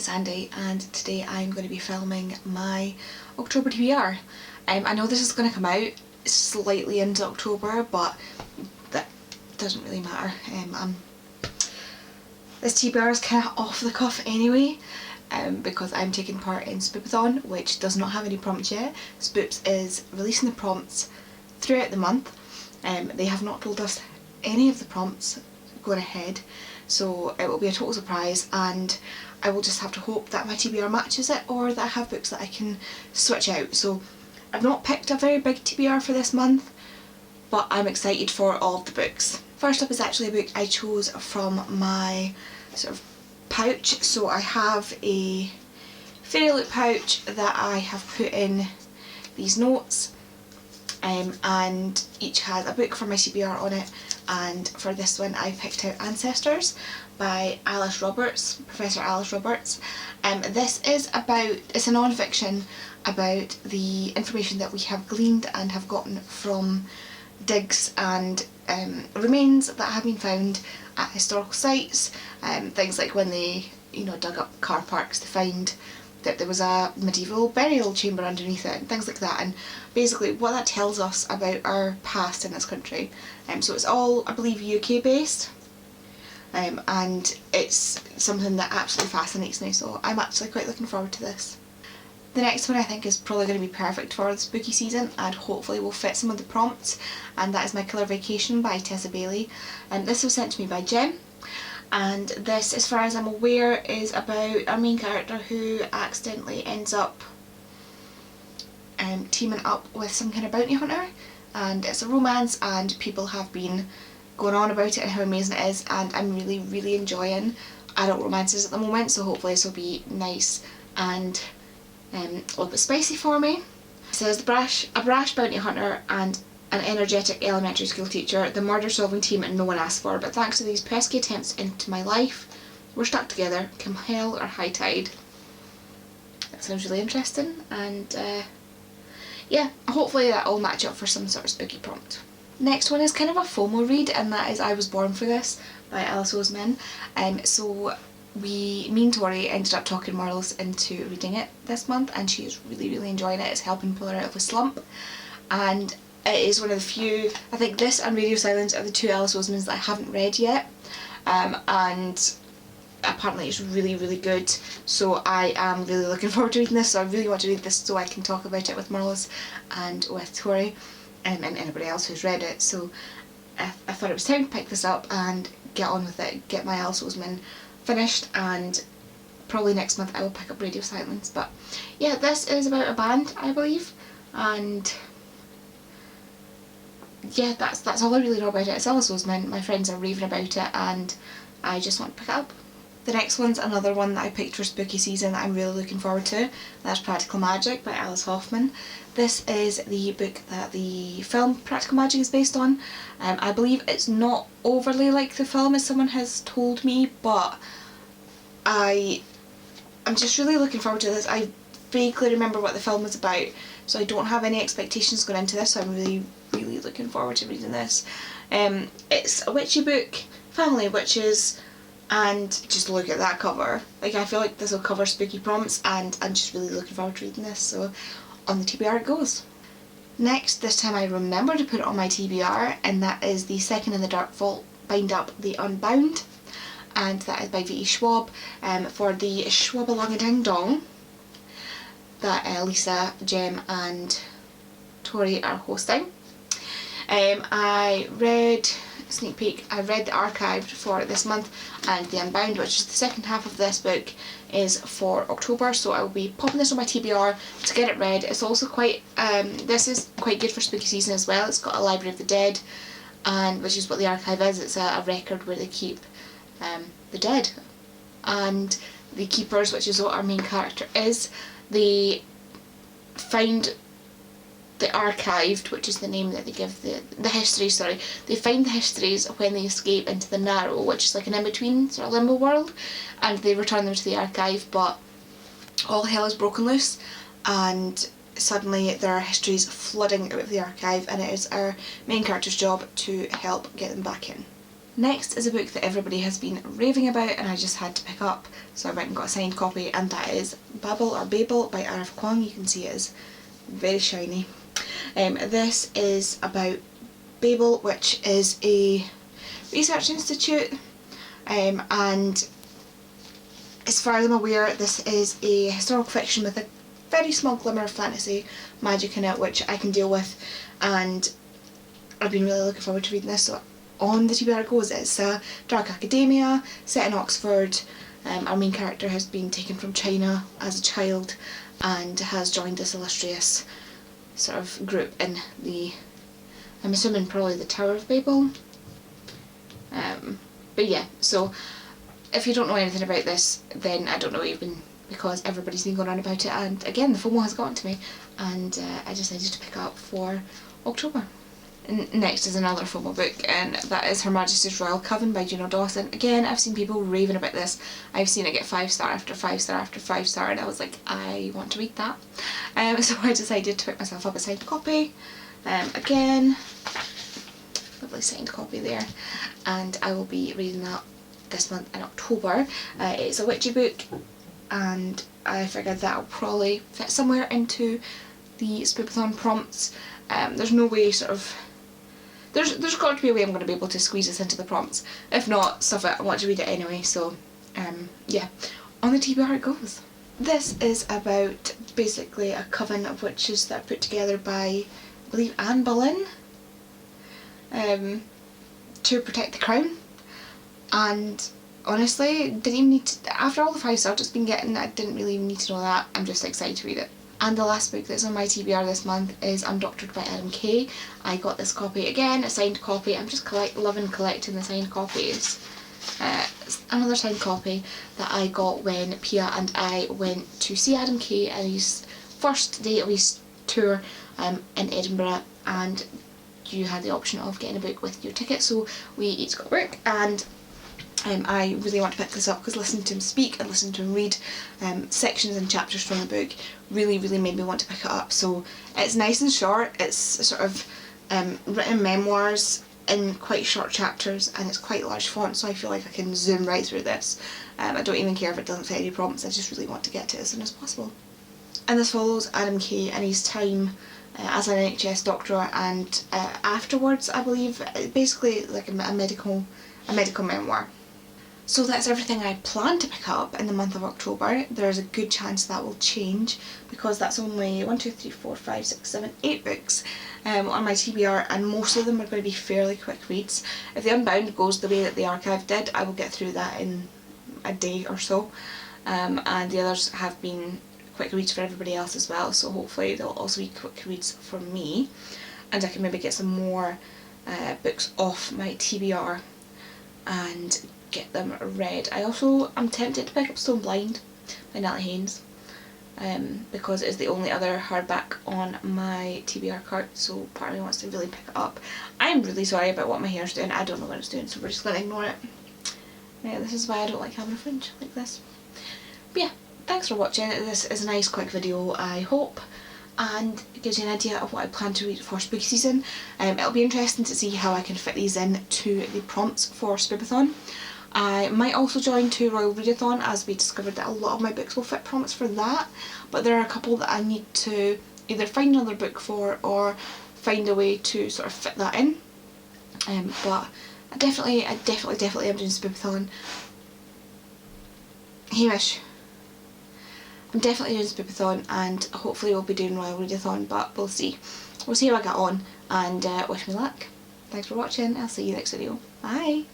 it's Andy, and today I'm going to be filming my October TBR. I know this is going to come out slightly into October, but that doesn't really matter. This TBR is kind of off the cuff anyway, because I'm taking part in Spoopathon, which does not have any prompts yet. Spoops is releasing the prompts throughout the month. They have not told us any of the prompts going ahead, so it will be a total surprise, and I will just have to hope that my TBR matches it, or that I have books that I can switch out. So I've not picked a very big TBR for this month, but I'm excited for all of the books. First up is actually a book I chose from my sort of pouch. So I have a fairy loot pouch that I have put in these notes, and each has a book for my TBR on it. And for this one I picked out Ancestors by Alice Roberts, Professor Alice Roberts. This is about, it's a non-fiction about the information that we have gleaned and have gotten from digs and remains that have been found at historical sites. Things like when they, dug up car parks to find that there was a medieval burial chamber underneath it and things like that, and basically what that tells us about our past in this country. So it's all, I believe, UK based, and it's something that absolutely fascinates me, so I'm actually quite looking forward to this. The next one I think is probably going to be perfect for the spooky season and hopefully will fit some of the prompts, and that is My Killer Vacation by Tessa Bailey. And this was sent to me by Jem. And this, as far as I'm aware, is about a main character who accidentally ends up teaming up with some kind of bounty hunter, and it's a romance, and people have been going on about it and how amazing it is, and I'm really enjoying adult romances at the moment, so hopefully this will be nice and a little bit spicy for me. It says, a brash bounty hunter and an energetic elementary school teacher, the murder-solving team no one asked for, but thanks to these pesky attempts into my life, we're stuck together, come hell or high tide. That sounds really interesting, and yeah, hopefully that'll match up for some sort of spooky prompt. Next one is kind of a FOMO read, and that is I Was Born for This by Alice Oseman. So me and Tori ended up talking Marlos into reading it this month, and she's really enjoying it. It's helping pull her out of a slump, and it is one of the few, I think this and Radio Silence are the two Alice Osemans that I haven't read yet, and apparently it's really good, so I am really looking forward to reading this. So I really want to read this so I can talk about it with Marlos and with Tori, and anybody else who's read it. So I thought it was time to pick this up and get on with it, get my Alice Oseman finished, and probably next month I will pick up Radio Silence. But yeah, this is about a band, I believe, and yeah, that's all I really know about it. It's Alice Oseman, my friends are raving about it, and I just want to pick it up. The next one's another one that I picked for spooky season that I'm really looking forward to. That's Practical Magic by Alice Hoffman. This is the book that the film Practical Magic is based on. I believe it's not overly like the film, as someone has told me, but I'm just really looking forward to this. I vaguely remember what the film was about, so I don't have any expectations going into this, so I'm really looking forward to reading this. It's a witchy book, family of witches, and just look at that cover. Like, I feel like this will cover spooky prompts, and I'm just really looking forward to reading this, so on the TBR it goes. Next, this time I remember to put it on my TBR, and that is The Second in the Dark Vault, Bind Up the Unbound, and that is by V.E. Schwab, for the Schwab-a-Long-a-Ding-Dong that Lisa, Jem and Tori are hosting. I read sneak peek, I read the archived for this month, and the Unbound, which is the second half of this book, is for October, so I will be popping this on my TBR to get it read. It's also quite, this is quite good for spooky season as well. It's got a Library of the Dead, and which is what the archive is. It's a record where they keep the dead, and the keepers, which is what our main character is, they find the archived, which is the name that they give the history, sorry. They find the histories when they escape into the Narrow, which is like an in-between sort of limbo world, and they return them to the archive, but all hell is broken loose, and suddenly there are histories flooding out of the archive, and it is our main character's job to help get them back in. Next is a book that everybody has been raving about and I just had to pick up, so I went and got a signed copy, and that is Babel by R.F. Kuang. You can see it is very shiny. This is about Babel, which is a research institute, and as far as I'm aware this is a historical fiction with a very small glimmer of fantasy magic in it, which I can deal with, and I've been really looking forward to reading this. So on the TBR it goes. It's a dark academia set in Oxford. Our main character has been taken from China as a child and has joined this illustrious sort of group in the, I'm assuming probably the Tower of Babel. But yeah, so if you don't know anything about this, then I don't know even, because everybody's been going on about it, and again the FOMO has gotten to me, and I decided to pick up for October. Next is another FOMO book, and that is Her Majesty's Royal Coven by Juno Dawson. Again, I've seen people raving about this. I've seen it get 5-star after 5-star after 5-star, and I was like, I want to read that. So I decided to pick myself up a signed copy. Again, lovely signed copy there, and I will be reading that this month in October. It's a witchy book, and I figured that'll probably fit somewhere into the Spoopathon prompts. There's no way sort of, there's got to be a way I'm going to be able to squeeze this into the prompts. If not, stuff it, I want to read it anyway, so yeah, on the TBR it goes. This is about basically a coven of witches that are put together by, I believe, Anne Boleyn, to protect the crown, and honestly didn't even need to, after all the 5-star it's been getting, I didn't really even need to know that. I'm just excited to read it. And the last book that's on my TBR this month is Undoctored by Adam Kay. I got this copy again, a signed copy. I'm just loving collecting the signed copies. Another signed copy that I got when Pia and I went to see Adam Kay at his first day of his tour in Edinburgh, and you had the option of getting a book with your ticket, so we each got a book, and I really want to pick this up because listening to him speak and listening to him read sections and chapters from the book really made me want to pick it up. So it's nice and short. It's sort of written memoirs in quite short chapters, and it's quite large font, so I feel like I can zoom right through this. I don't even care if it doesn't fit any prompts, I just really want to get to it as soon as possible. And this follows Adam Kay and his time as an NHS doctor, and afterwards, I believe, basically like a medical memoir. So that's everything I plan to pick up in the month of October. There's a good chance that will change because that's only 1, 2, 3, 4, 5, 6, 7, 8 books on my TBR, and most of them are going to be fairly quick reads. If the Unbound goes the way that the archive did, I will get through that in a day or so, and the others have been quick reads for everybody else as well, so hopefully they'll also be quick reads for me, and I can maybe get some more books off my TBR and get them read. I also am tempted to pick up Stone Blind by Natalie Haynes, because it is the only other hardback on my TBR cart, so part of me wants to really pick it up. I'm really sorry about what my hair's doing. I don't know what it's doing, so we're just going to ignore it. Yeah, this is why I don't like having a fringe like this. But yeah, thanks for watching. This is a nice quick video, I hope, and it gives you an idea of what I plan to read for spooky season. It'll be interesting to see how I can fit these in to the prompts for Spoopathon. I might also join to Royal Readathon, as we discovered that a lot of my books will fit prompts for that, but there are a couple that I need to either find another book for or find a way to sort of fit that in. But I definitely am doing Spoopathon. Hamish. I'm definitely doing Spoopathon, and hopefully we'll be doing Royal Readathon, but we'll see. We'll see how I get on, and wish me luck. Thanks for watching. I'll see you next video. Bye!